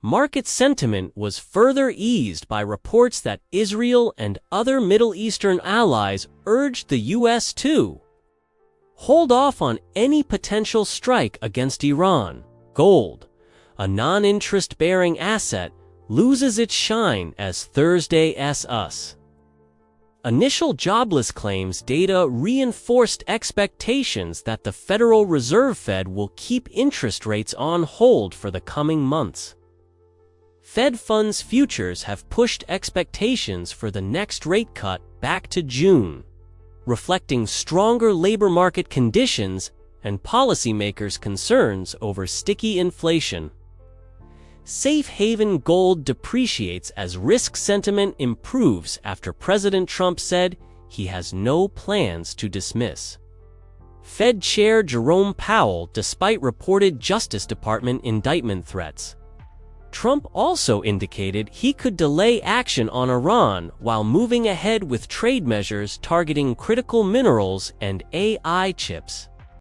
market sentiment was further eased by reports that Israel and other Middle Eastern allies urged the U.S. to hold off on any potential strike against Iran. Gold, a non-interest-bearing asset, loses its shine as Thursday's US. Initial jobless claims data reinforced expectations that the Federal Reserve Fed will keep interest rates on hold for the coming months. Fed funds futures have pushed expectations for the next rate cut back to June, reflecting stronger labor market conditions and policymakers' concerns over sticky inflation. Safe haven gold depreciates as risk sentiment improves after President Trump said he has no plans to dismiss Fed Chair Jerome Powell despite reported Justice Department indictment threats. Trump also indicated he could delay action on Iran while moving ahead with trade measures targeting critical minerals and AI chips.